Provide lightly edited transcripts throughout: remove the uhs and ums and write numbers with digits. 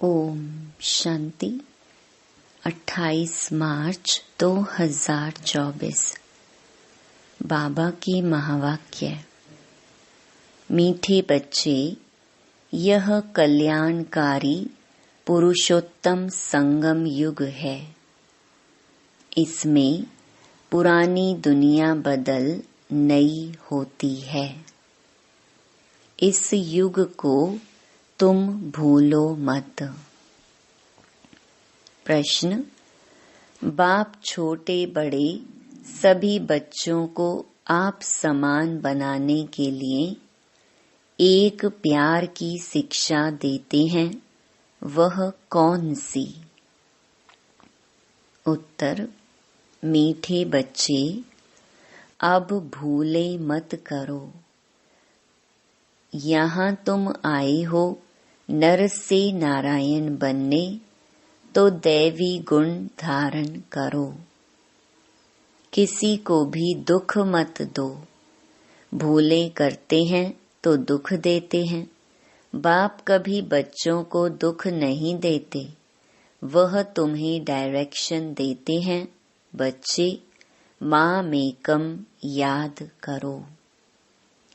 ओम शांति। 28 मार्च 2024। बाबा की महावाक्य। मीठे बच्चे, यह कल्याणकारी पुरुषोत्तम संगम युग है। इसमें पुरानी दुनिया बदल नई होती है। इस युग को तुम भूलो मत। प्रश्न। बाप छोटे बड़े सभी बच्चों को आप समान बनाने के लिए एक प्यार की शिक्षा देते हैं, वह कौन सी? उत्तर। मीठे बच्चे, अब भूले मत करो। यहाँ तुम आए हो नर से नारायण बनने, तो दैवी गुण धारण करो। किसी को भी दुख मत दो। भूले करते हैं तो दुख देते हैं। बाप कभी बच्चों को दुख नहीं देते, वह तुम्हें डायरेक्शन देते हैं। बच्चे, माँ मेकम याद करो।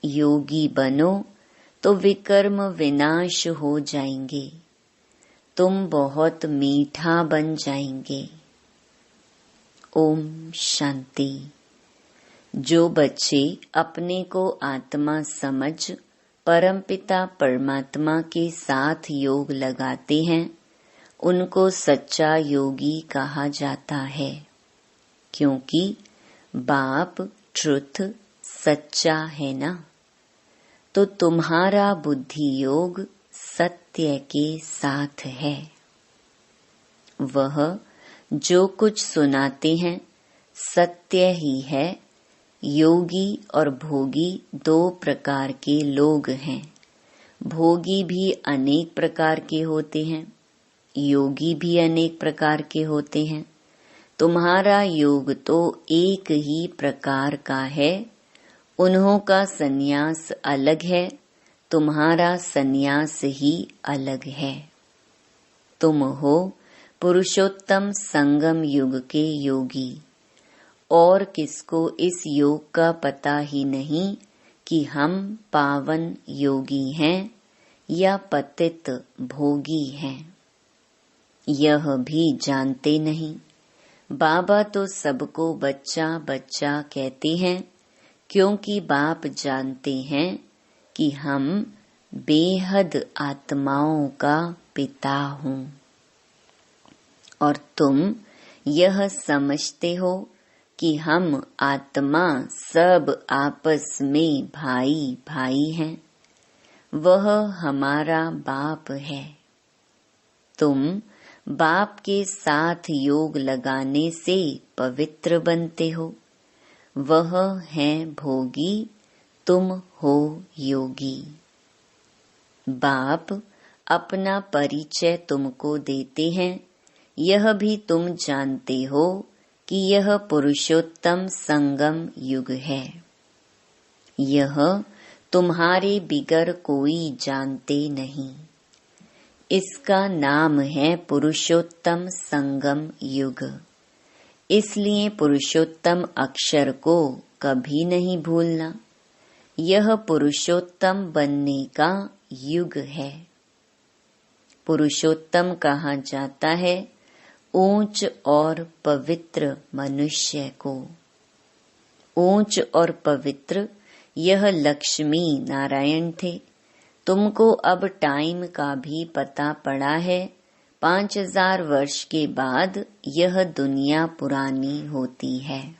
योगी बनो तो विकर्म विनाश हो जाएंगे। तुम बहुत मीठा बन जाएंगे। ओम शांति। जो बच्चे अपने को आत्मा समझ परमपिता परमात्मा के साथ योग लगाते हैं, उनको सच्चा योगी कहा जाता है, क्योंकि बाप ट्रुथ सच्चा है ना। तो तुम्हारा बुद्धि योग सत्य के साथ है। वह जो कुछ सुनाते हैं सत्य ही है। योगी और भोगी दो प्रकार के लोग हैं। भोगी भी अनेक प्रकार के होते हैं, योगी भी अनेक प्रकार के होते हैं। तुम्हारा योग तो एक ही प्रकार का है। उन्हों का सन्यास अलग है, तुम्हारा सन्यास ही अलग है। तुम हो पुरुषोत्तम संगम युग के योगी। और किसको इस योग का पता ही नहीं कि हम पावन योगी हैं या पतित भोगी हैं, यह भी जानते नहीं। बाबा तो सबको बच्चा बच्चा कहते हैं, क्योंकि बाप जानते हैं कि हम बेहद आत्माओं का पिता हूँ। और तुम यह समझते हो कि हम आत्मा सब आपस में भाई भाई हैं। वह हमारा बाप है। तुम बाप के साथ योग लगाने से पवित्र बनते हो। वह है भोगी, तुम हो योगी। बाप अपना परिचय तुमको देते हैं। यह भी तुम जानते हो कि यह पुरुषोत्तम संगम युग है। यह तुम्हारे बिगर कोई जानते नहीं। इसका नाम है पुरुषोत्तम संगम युग। इसलिए पुरुषोत्तम अक्षर को कभी नहीं भूलना। यह पुरुषोत्तम बनने का युग है। पुरुषोत्तम कहा जाता है ऊंच और पवित्र मनुष्य को। ऊंच और पवित्र यह लक्ष्मी नारायण थे। तुमको अब टाइम का भी पता पड़ा है। 5000 वर्ष के बाद यह दुनिया पुरानी होती है।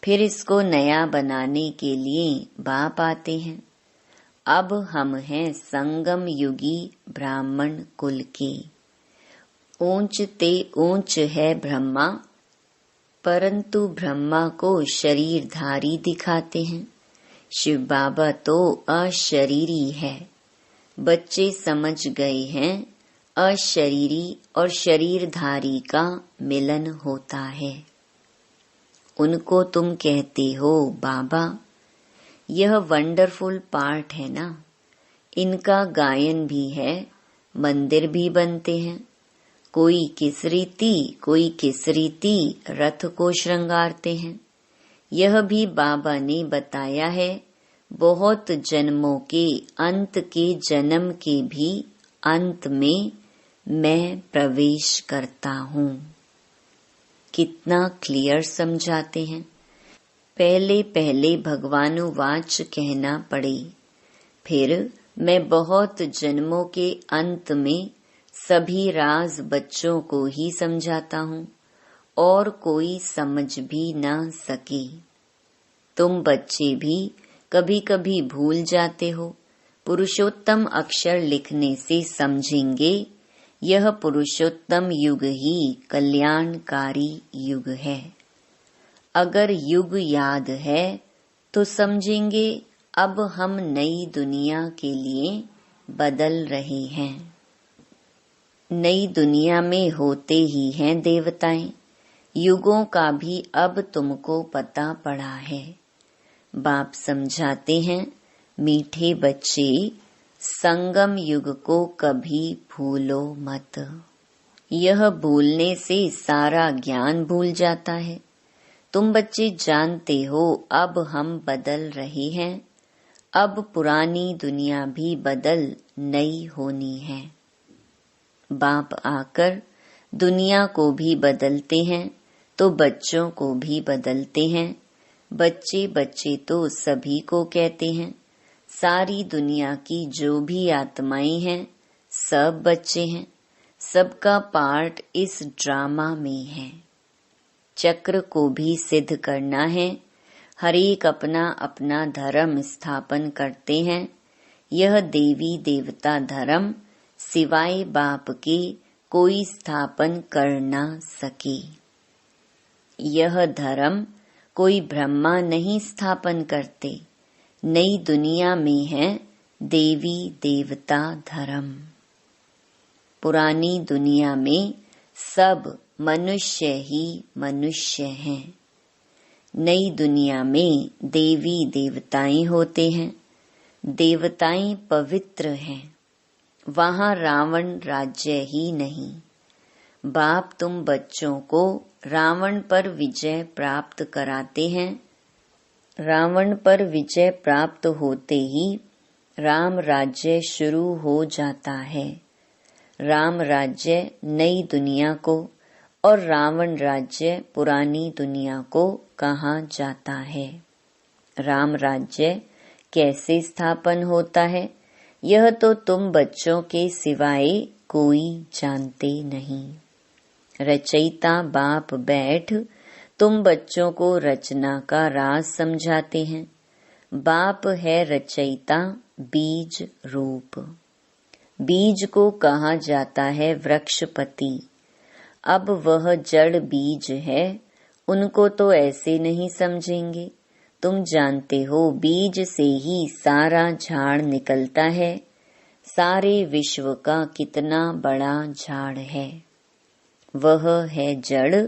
फिर इसको नया बनाने के लिए बाप आते हैं। अब हम हैं संगम युगी ब्राह्मण कुल के। ऊंच ते ऊंच है ब्रह्मा, परंतु ब्रह्मा को शरीरधारी दिखाते हैं। शिव बाबा तो अशरीरी है। बच्चे समझ गए हैं अशरीरी और शरीरधारी का मिलन होता है। उनको तुम कहते हो बाबा। यह वंडरफुल पार्ट है ना। इनका गायन भी है, मंदिर भी बनते हैं। कोई किस रीति रथ को श्रृंगारते हैं। यह भी बाबा ने बताया है। बहुत जन्मों के अंत के जन्म के भी अंत में मैं प्रवेश करता हूँ। कितना क्लियर समझाते हैं। पहले पहले भगवानुवाच कहना पड़े, फिर मैं बहुत जन्मों के अंत में सभी राज बच्चों को ही समझाता हूँ और कोई समझ भी ना सके। तुम बच्चे भी कभी कभी भूल जाते हो। पुरुषोत्तम अक्षर लिखने से समझेंगे यह पुरुषोत्तम युग ही कल्याणकारी युग है। अगर युग याद है तो समझेंगे अब हम नई दुनिया के लिए बदल रहे हैं। नई दुनिया में होते ही हैं देवताएं। युगों का भी अब तुमको पता पड़ा है। बाप समझाते हैं, मीठे बच्चे, संगम युग को कभी भूलो मत। यह भूलने से सारा ज्ञान भूल जाता है। तुम बच्चे जानते हो अब हम बदल रहे हैं। अब पुरानी दुनिया भी बदल नई होनी है। बाप आकर दुनिया को भी बदलते हैं तो बच्चों को भी बदलते हैं। बच्चे बच्चे तो सभी को कहते हैं। सारी दुनिया की जो भी आत्माएं हैं सब बच्चे हैं। सबका पार्ट इस ड्रामा में है। चक्र को भी सिद्ध करना है। हर एक अपना अपना धर्म स्थापन करते हैं। यह देवी देवता धर्म सिवाय बाप के कोई स्थापन कर ना सके। यह धर्म कोई ब्रह्मा नहीं स्थापन करते। नई दुनिया में है देवी देवता धर्म। पुरानी दुनिया में सब मनुष्य ही मनुष्य हैं। नई दुनिया में देवी देवताएं होते हैं। देवताएं पवित्र हैं। वहाँ रावण राज्य ही नहीं। बाप तुम बच्चों को रावण पर विजय प्राप्त कराते हैं। रावण पर विजय प्राप्त होते ही राम राज्य शुरू हो जाता है। राम राज्य नई दुनिया को और रावण राज्य पुरानी दुनिया को कहा जाता है। राम राज्य कैसे स्थापन होता है यह तो तुम बच्चों के सिवाय कोई जानते नहीं। रचयिता बाप बैठ तुम बच्चों को रचना का राज समझाते हैं। बाप है रचयिता बीज रूप। बीज को कहा जाता है वृक्षपति। अब वह जड़ बीज है, उनको तो ऐसे नहीं समझेंगे। तुम जानते हो बीज से ही सारा झाड़ निकलता है। सारे विश्व का कितना बड़ा झाड़ है। वह है जड़,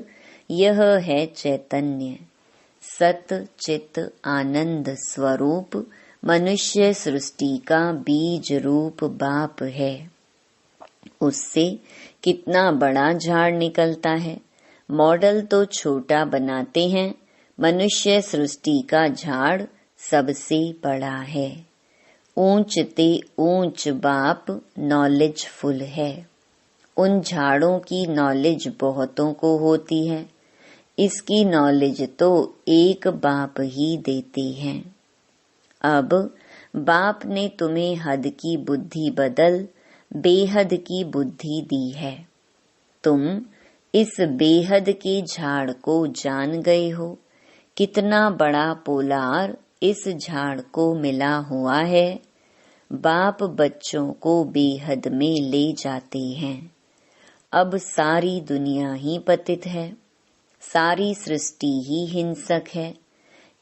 यह है चैतन्य। सत चित आनंद स्वरूप मनुष्य सृष्टि का बीज रूप बाप है। उससे कितना बड़ा झाड़ निकलता है। मॉडल तो छोटा बनाते हैं। मनुष्य सृष्टि का झाड़ सबसे बड़ा है। ऊंच ते ऊंच बाप नॉलेजफुल है। उन झाड़ों की नॉलेज बहुतों को होती है। इसकी नॉलेज तो एक बाप ही देते हैं। अब बाप ने तुम्हें हद की बुद्धि बदल बेहद की बुद्धि दी है। तुम इस बेहद के झाड़ को जान गए हो। कितना बड़ा पोलार इस झाड़ को मिला हुआ है। बाप बच्चों को बेहद में ले जाते हैं। अब सारी दुनिया ही पतित है। सारी सृष्टि ही हिंसक है।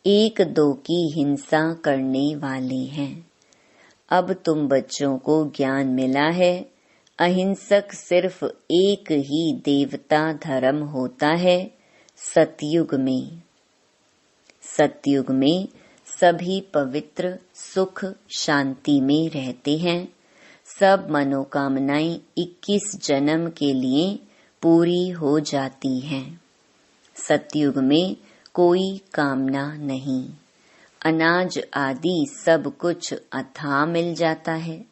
एक दो की हिंसा करने वाले हैं। अब तुम बच्चों को ज्ञान मिला है। अहिंसक सिर्फ एक ही देवता धर्म होता है सतयुग में। सतयुग में सभी पवित्र सुख शांति में रहते हैं। सब मनोकामनाएं 21 जन्म के लिए पूरी हो जाती हैं। सतयुग में कोई कामना नहीं। अनाज आदि सब कुछ अथाह मिल जाता है।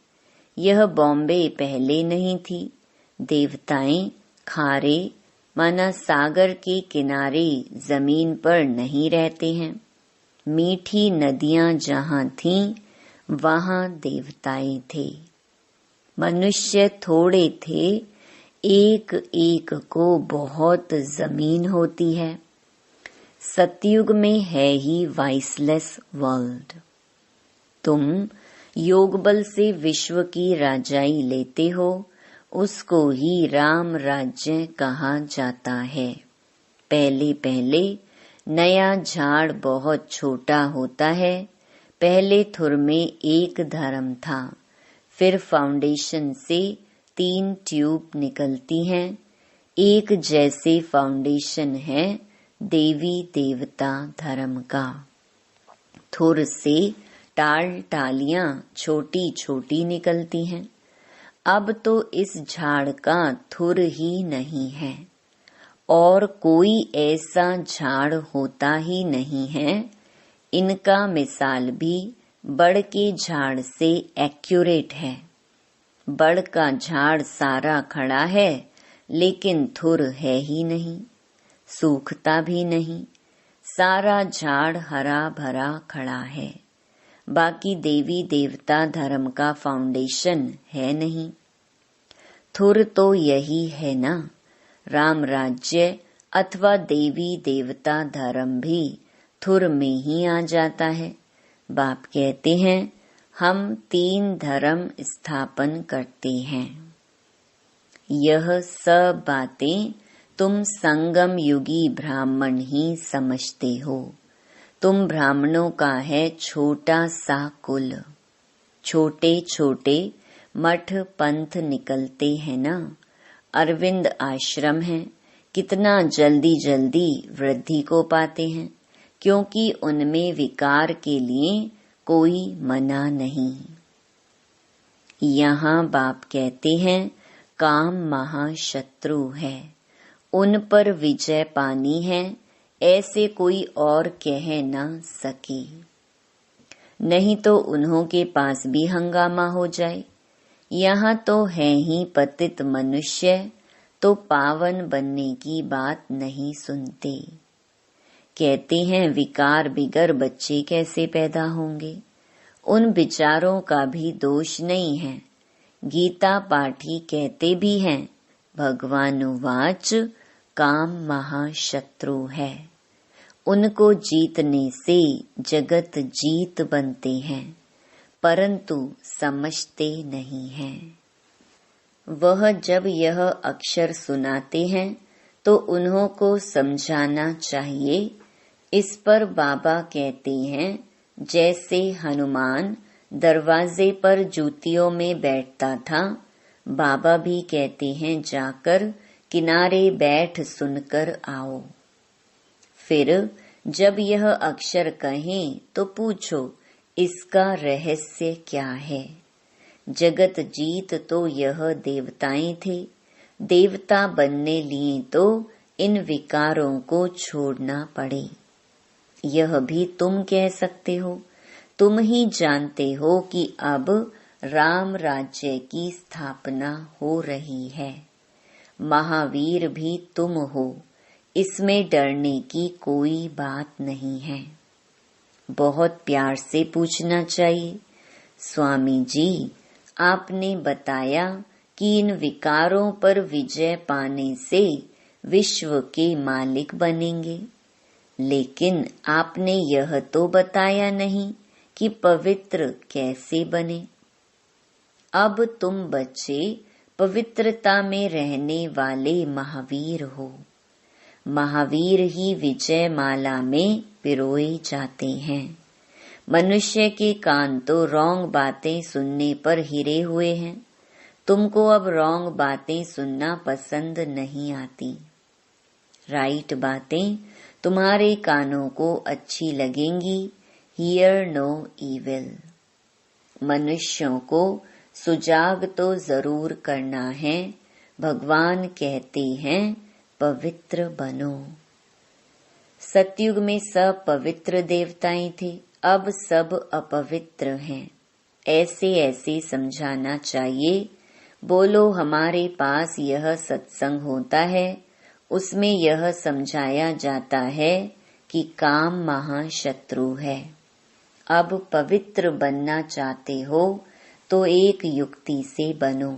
यह बॉम्बे पहले नहीं थी। देवताएं खारे माना सागर के किनारे जमीन पर नहीं रहते हैं। मीठी नदियां जहां थीं, वहां देवताएं थे। मनुष्य थोड़े थे, एक एक को बहुत जमीन होती है। सतयुग में है ही वाइसलेस वर्ल्ड। तुम योग बल से विश्व की राजाई लेते हो, उसको ही राम राज्य कहा जाता है। पहले पहले नया झाड़ बहुत छोटा होता है। पहले थुर में एक धर्म था, फिर फाउंडेशन से 3 ट्यूब निकलती हैं। एक जैसे फाउंडेशन है देवी देवता धर्म का। थुर से टाल टालियां छोटी छोटी निकलती हैं। अब तो इस झाड़ का थुर ही नहीं है और कोई ऐसा झाड़ होता ही नहीं है। इनका मिसाल भी बड़ के झाड़ से एक्यूरेट है। बड़ का झाड़ सारा खड़ा है, लेकिन थुर है ही नहीं, सूखता भी नहीं। सारा झाड़ हरा भरा खड़ा है, बाकी देवी देवता धर्म का फाउंडेशन है नहीं। थुर तो यही है ना। राम राज्य अथवा देवी देवता धर्म भी थुर में ही आ जाता है। बाप कहते हैं हम 3 धर्म स्थापन करते हैं। यह सब बातें तुम संगम युगी ब्राह्मण ही समझते हो। तुम ब्राह्मणों का है छोटा सा कुल। छोटे छोटे मठ पंथ निकलते हैं ना। अरविंद आश्रम है, कितना जल्दी जल्दी वृद्धि को पाते हैं, क्योंकि उनमें विकार के लिए कोई मना नहीं। यहाँ बाप कहते हैं काम महाशत्रु है, उन पर विजय पानी है, ऐसे कोई और कह न सके। नहीं तो उन्हों के पास भी हंगामा हो जाए। यहाँ तो है ही पतित मनुष्य, तो पावन बनने की बात नहीं सुनते। कहते हैं विकार बिगर बच्चे कैसे पैदा होंगे। उन विचारों का भी दोष नहीं है। गीता पाठी कहते भी हैं भगवानुवाच काम महाशत्रु है। उनको जीतने से जगत जीत बनते हैं, परंतु समझते नहीं हैं। वह जब यह अक्षर सुनाते हैं तो उन्हों को समझाना चाहिए। इस पर बाबा कहते हैं जैसे हनुमान दरवाजे पर जूतियों में बैठता था, बाबा भी कहते हैं जाकर किनारे बैठ सुनकर आओ। फिर जब यह अक्षर कहें तो पूछो इसका रहस्य क्या है। जगत जीत तो यह देवताएं थे। देवता बनने लिए तो इन विकारों को छोड़ना पड़े। यह भी तुम कह सकते हो। तुम ही जानते हो कि अब राम राज्य की स्थापना हो रही है। महावीर भी तुम हो, इसमें डरने की कोई बात नहीं है। बहुत प्यार से पूछना चाहिए, स्वामी जी आपने बताया कि इन विकारों पर विजय पाने से विश्व के मालिक बनेंगे, लेकिन आपने यह तो बताया नहीं कि पवित्र कैसे बने। अब तुम बच्चे पवित्रता में रहने वाले महावीर हो। महावीर ही विजय माला में पिरोए जाते हैं। मनुष्य के कान तो रॉन्ग बातें सुनने पर हिरे हुए हैं। तुमको अब रॉन्ग बातें सुनना पसंद नहीं आती। राइट बातें तुम्हारे कानों को अच्छी लगेंगी। Hear no evil. मनुष्यों को सुजाग तो जरूर करना है, भगवान कहते हैं पवित्र बनो। सतयुग में सब पवित्र देवताएं थे, अब सब अपवित्र हैं। ऐसे ऐसे समझाना चाहिए। बोलो हमारे पास यह सत्संग होता है, उसमें यह समझाया जाता है कि काम महाशत्रु है। अब पवित्र बनना चाहते हो तो एक युक्ति से बनो।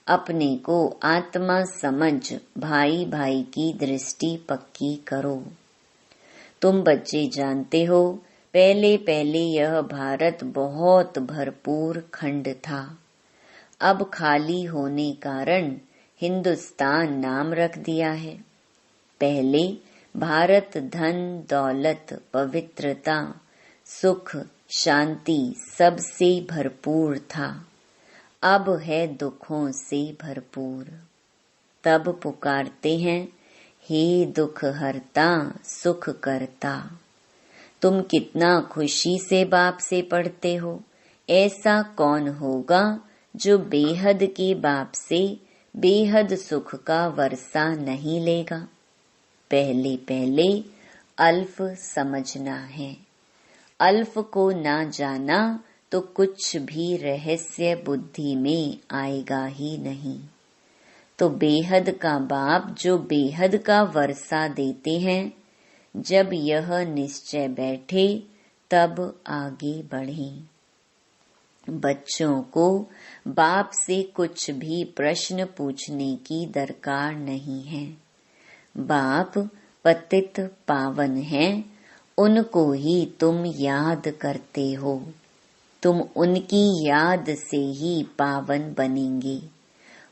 अपने को आत्मा समझ भाई भाई की दृष्टि पक्की करो। तुम बच्चे जानते हो, पहले पहले यह भारत बहुत भरपूर खंड था। अब खाली होने कारण हिंदुस्तान नाम रख दिया है। पहले भारत धन दौलत पवित्रता सुख शांति सबसे भरपूर था, अब है दुखों से भरपूर। तब पुकारते हैं, हे दुख हरता सुख करता। तुम कितना खुशी से बाप से पढ़ते हो, ऐसा कौन होगा जो बेहद के बाप से बेहद सुख का वर्षा नहीं लेगा। पहले पहले अल्फ समझना है। अल्फ को ना जाना तो कुछ भी रहस्य बुद्धि में आएगा ही नहीं। तो बेहद का बाप जो बेहद का वर्षा देते हैं, जब यह निश्चय बैठे तब आगे बढ़ें। बच्चों को बाप से कुछ भी प्रश्न पूछने की दरकार नहीं है। बाप पतित पावन हैं, उनको ही तुम याद करते हो। तुम उनकी याद से ही पावन बनेंगे।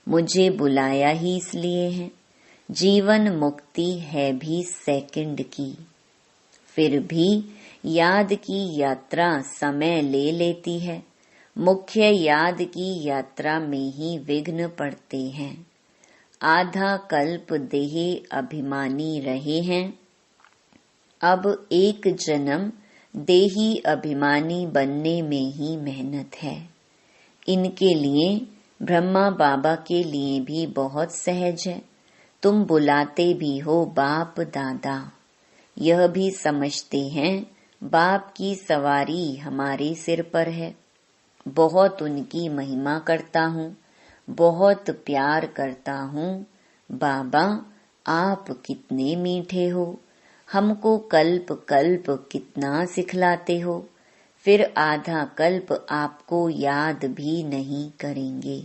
मुझे बुलाया ही इसलिए है। जीवन मुक्ति है भी सेकंड की, फिर भी याद की यात्रा समय ले लेती है। मुख्य याद की यात्रा में ही विघ्न पड़ते हैं। आधा कल्प देह अभिमानी रहे हैं, अब एक जन्म देही अभिमानी बनने में ही मेहनत है। इनके लिए ब्रह्मा बाबा के लिए भी बहुत सहज है। तुम बुलाते भी हो बाप दादा, यह भी समझते हैं बाप की सवारी हमारे सिर पर है। बहुत उनकी महिमा करता हूँ, बहुत प्यार करता हूँ। बाबा आप कितने मीठे हो, हमको कल्प कल्प कितना सिखलाते हो, फिर आधा कल्प आपको याद भी नहीं करेंगे।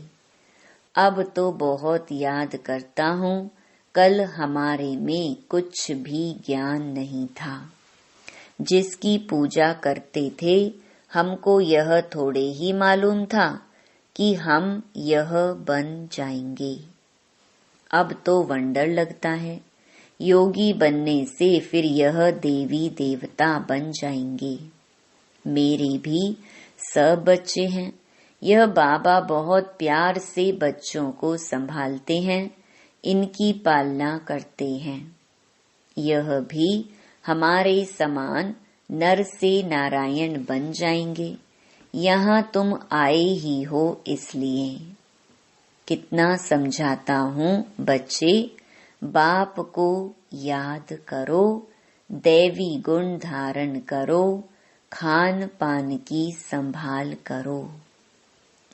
अब तो बहुत याद करता हूँ, कल हमारे में कुछ भी ज्ञान नहीं था। जिसकी पूजा करते थे, हमको यह थोड़े ही मालूम था कि हम यह बन जाएंगे। अब तो वंडर लगता है, योगी बनने से फिर यह देवी देवता बन जाएंगे। मेरे भी सब बच्चे हैं। यह बाबा बहुत प्यार से बच्चों को संभालते हैं, इनकी पालना करते हैं। यह भी हमारे समान नर से नारायण बन जाएंगे। यहाँ तुम आए ही हो इसलिए। कितना समझाता हूँ बच्चे, बाप को याद करो, दैवी गुण धारण करो, खान पान की संभाल करो।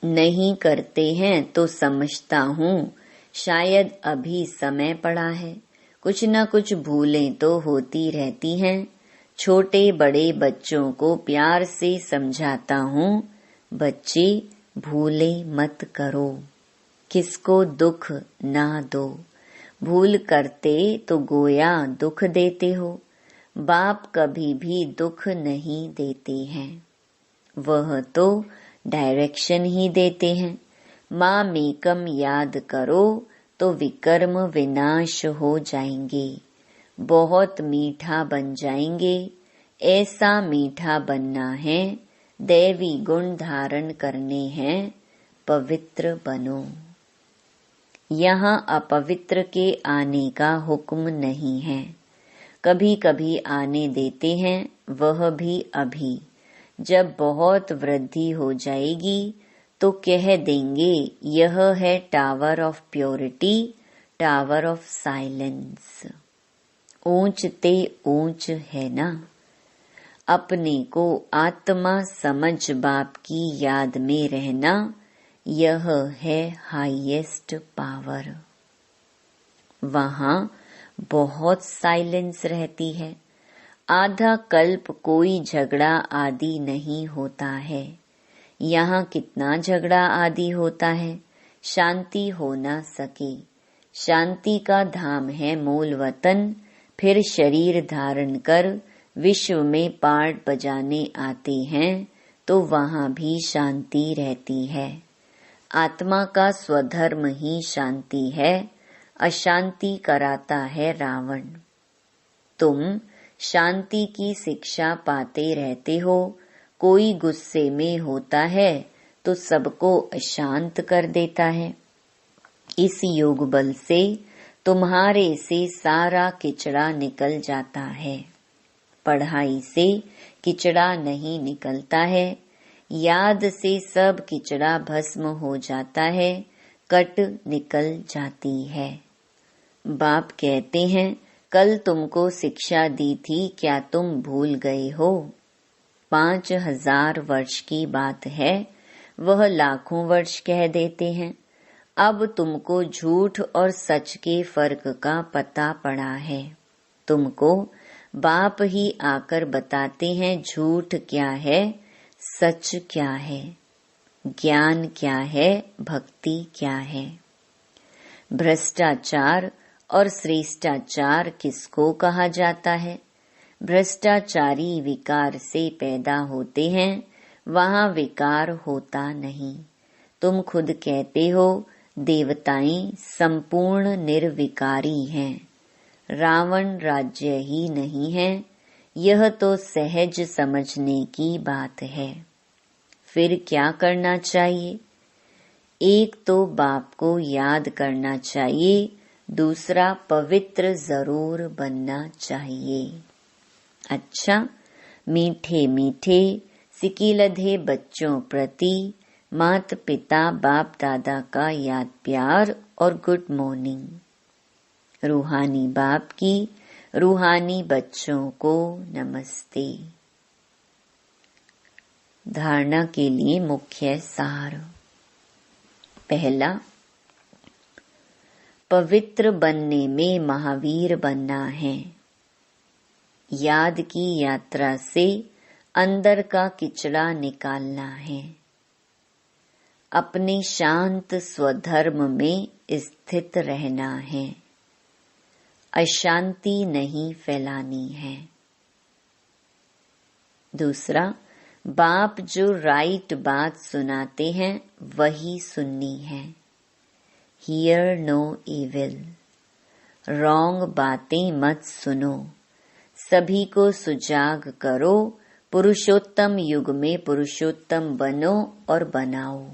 नहीं करते हैं तो समझता हूँ शायद अभी समय पड़ा है। कुछ न कुछ भूलें तो होती रहती हैं। छोटे बड़े बच्चों को प्यार से समझाता हूँ, बच्चे भूले मत करो, किसको दुख ना दो। भूल करते तो गोया दुख देते हो। बाप कभी भी दुख नहीं देते हैं, वह तो डायरेक्शन ही देते हैं। माँ मेकम याद करो तो विकर्म विनाश हो जाएंगे, बहुत मीठा बन जाएंगे। ऐसा मीठा बनना है, दैवी गुण धारण करने हैं, पवित्र बनो। यहाँ अपवित्र के आने का हुक्म नहीं है। कभी कभी आने देते हैं, वह भी अभी। जब बहुत वृद्धि हो जाएगी तो कह देंगे यह है tower of purity, tower of silence. ऊंच ते ऊंच है ना। अपने को आत्मा समझ बाप की याद में रहना, यह है हाईएस्ट पावर। वहां बहुत साइलेंस रहती है। आधा कल्प कोई झगड़ा आदि नहीं होता है। यहाँ कितना झगड़ा आदि होता है, शांति हो ना सके। शांति का धाम है मूल वतन, फिर शरीर धारण कर विश्व में पार्ट बजाने आते हैं तो वहाँ भी शांति रहती है। आत्मा का स्वधर्म ही शांति है, अशांति कराता है रावण। तुम शांति की शिक्षा पाते रहते हो। कोई गुस्से में होता है तो सबको अशांत कर देता है। इस योग बल से तुम्हारे से सारा किचड़ा निकल जाता है। पढ़ाई से किचड़ा नहीं निकलता है, याद से सब किचड़ा भस्म हो जाता है, कट निकल जाती है। बाप कहते हैं कल तुमको शिक्षा दी थी, क्या तुम भूल गए हो? 5000 वर्ष की बात है, वह लाखों वर्ष कह देते हैं। अब तुमको झूठ और सच के फर्क का पता पड़ा है। तुमको बाप ही आकर बताते हैं झूठ क्या है, सच क्या है, ज्ञान क्या है, भक्ति क्या है। भ्रष्टाचार और श्रेष्ठाचार किसको कहा जाता है? भ्रष्टाचारी विकार से पैदा होते हैं, वहाँ विकार होता नहीं। तुम खुद कहते हो देवताएं संपूर्ण निर्विकारी हैं, रावण राज्य ही नहीं है। यह तो सहज समझने की बात है। फिर क्या करना चाहिए? एक तो बाप को याद करना चाहिए, दूसरा पवित्र जरूर बनना चाहिए। अच्छा, मीठे मीठे सिकीलधे बच्चों प्रति माता पिता बाप दादा का याद प्यार और गुड मॉर्निंग। रूहानी बाप की रूहानी बच्चों को नमस्ते। धारणा के लिए मुख्य सार। पहला, पवित्र बनने में महावीर बनना है। याद की यात्रा से अंदर का किचड़ा निकालना है। अपने शांत स्वधर्म में स्थित रहना है। अशांति नहीं फैलानी है। दूसरा, बाप जो राइट बात सुनाते हैं वही सुननी है। हियर नो इविल, रॉन्ग बातें मत सुनो। सभी को सुजाग करो, पुरुषोत्तम युग में पुरुषोत्तम बनो और बनाओ।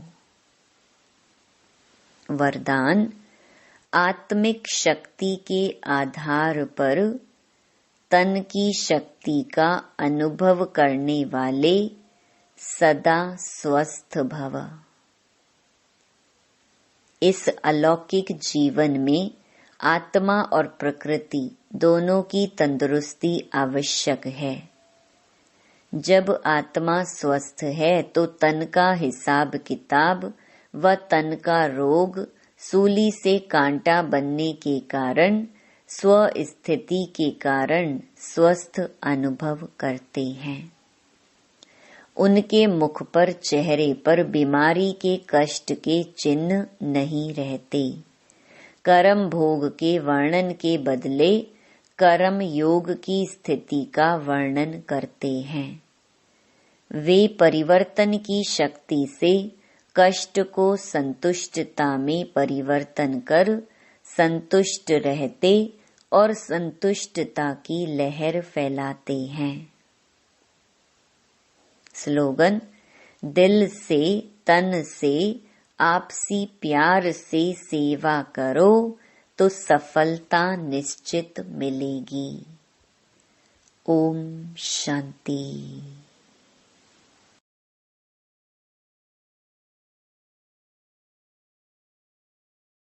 वरदान, आत्मिक शक्ति के आधार पर तन की शक्ति का अनुभव करने वाले सदा स्वस्थ भव। इस अलौकिक जीवन में आत्मा और प्रकृति दोनों की तंदुरुस्ती आवश्यक है। जब आत्मा स्वस्थ है तो तन का हिसाब किताब व तन का रोग सूली से कांटा बनने के कारण स्व स्थिति के कारण स्वस्थ अनुभव करते हैं। उनके मुख पर चेहरे पर बीमारी के कष्ट के चिन्ह नहीं रहते। कर्म भोग के वर्णन के बदले कर्म योग की स्थिति का वर्णन करते हैं। वे परिवर्तन की शक्ति से कष्ट को संतुष्टता में परिवर्तन कर संतुष्ट रहते और संतुष्टता की लहर फैलाते हैं। स्लोगन, दिल से तन से आपसी प्यार से सेवा करो तो सफलता निश्चित मिलेगी। ओम शांति।